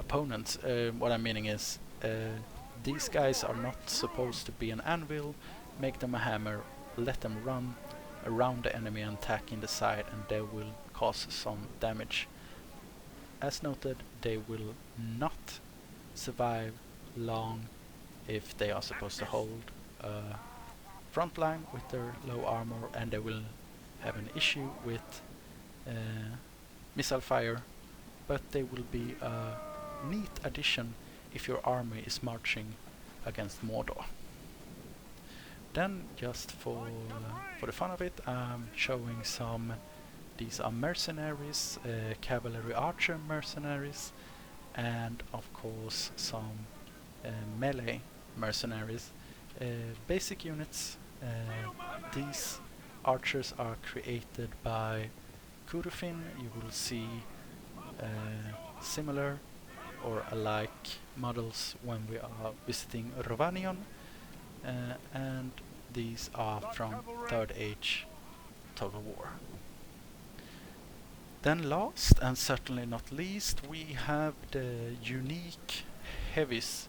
opponents. What I'm meaning is These guys are not supposed to be an anvil. Make them a hammer, let them run around the enemy and attack in the side, and they will cause some damage. As noted, they will not survive long if they are supposed to hold a front line with their low armor, and they will have an issue with missile fire, but they will be a neat addition if your army is marching against Mordor. Then, just for the fun of it, I'm showing some. These are mercenaries, cavalry archer mercenaries, and of course some melee mercenaries. Basic units. These archers are created by Kurufin. You will see similar or alike models when we are visiting Rovanion, and these are from 3rd Age Total War. Then last and certainly not least, we have the Uniqe heavies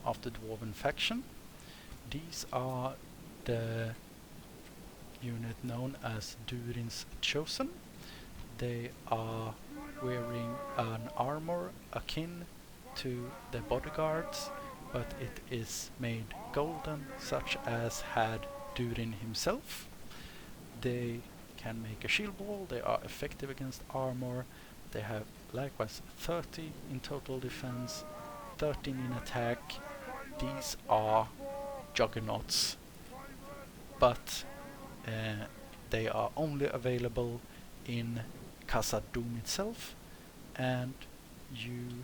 of the Dwarven faction. These are the unit known as Durin's Chosen. They are wearing an armor akin to the bodyguards, but it is made golden, such as had Durin himself. They can make a shield wall, they are effective against armor, they have likewise 30 in total defense, 13 in attack. These are juggernauts, but they are only available in Khazad dum itself, and you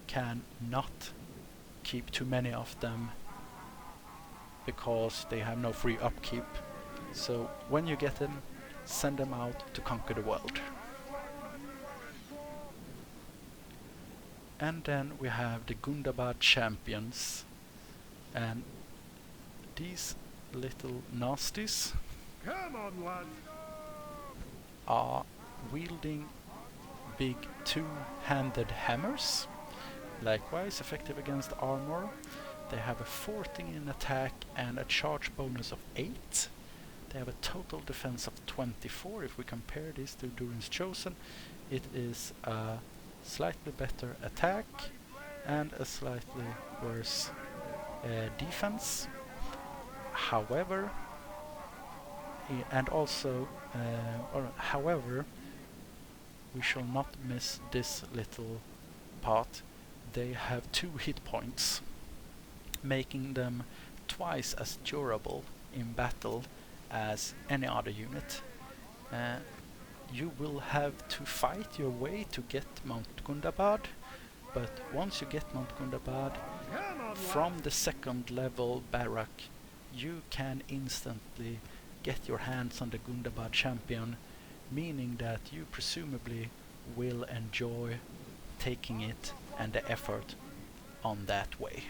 can not keep too many of them because they have no free upkeep. So when you get them, send them out to conquer the world. And then we have the Gundabad champions, and these little nasties Come on, lad. are wielding big two-handed hammers, likewise effective against armor. They have a 14 in attack and a charge bonus of 8. They have a total defense of 24. If we compare this to Durin's Chosen, it is a slightly better attack and a slightly worse defense. However, however, we shall not miss this little part. They have 2 hit points, making them twice as durable in battle as any other unit. You will have to fight your way to get Mount Gundabad, but once you get Mount Gundabad, from the 2nd level barrack, you can instantly get your hands on the Gundabad champion, meaning that you presumably will enjoy taking it and the effort on that way.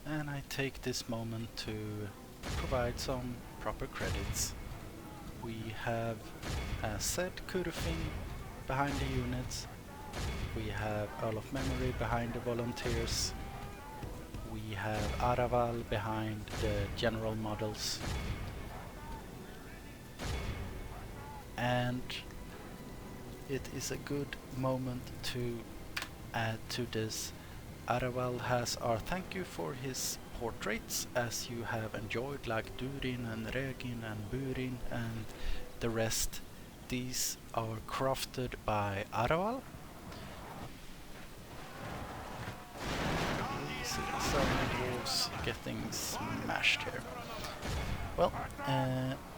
And I take this moment to provide some proper credits. We have, as said, Kurufin behind the units. We have Earl of Memory behind the volunteers. We have Araval behind the general models. And it is a good moment to add to this. Araval has our thank you for his portraits, as you have enjoyed, like Durin and Regin and Burin and the rest. These are crafted by Araval. We see some dwarves getting smashed here. Well,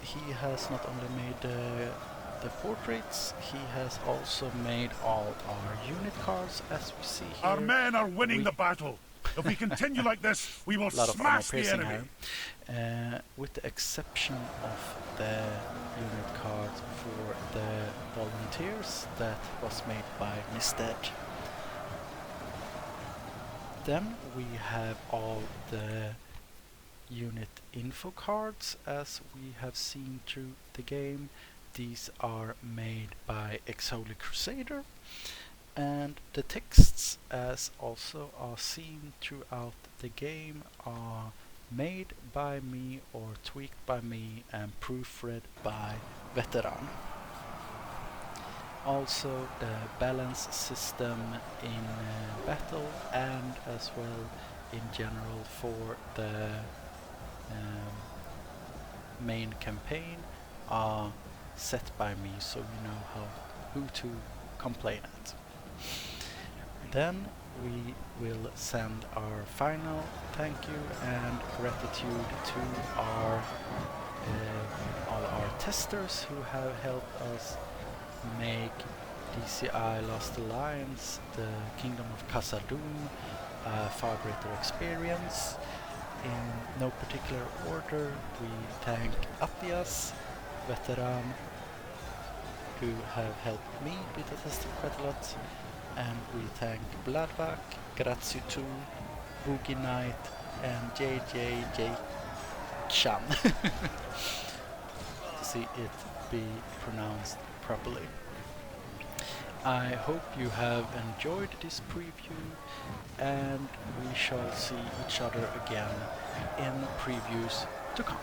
he has not only made the portraits, he has also made all our unit cards, as we see here. Our men are winning the battle. If we continue like this, we will smash the enemy. With the exception of the unit card for the volunteers that was made by Misted. Then we have all the unit info cards, as we have seen through the game. These are made by Ex-Holy Crusader, And the texts, as also are seen throughout the game, are made by me or tweaked by me and proofread by Veteran. Also the balance system in battle and as well in general for the main campaign are set by me, so you know who to complain at. Then we will send our final thank you and gratitude to our all our testers who have helped us make DCI Lost Alliance, the Kingdom of Khazad dum, a far greater experience. In no particular order, we thank Appias, Veteran, who have helped me beta testing quite a lot, and we thank Bladvac, Graziu2, Boogie Knight, and JJJ Chan to see it be pronounced properly. I hope you have enjoyed this preview, and we shall see each other again in previews to come.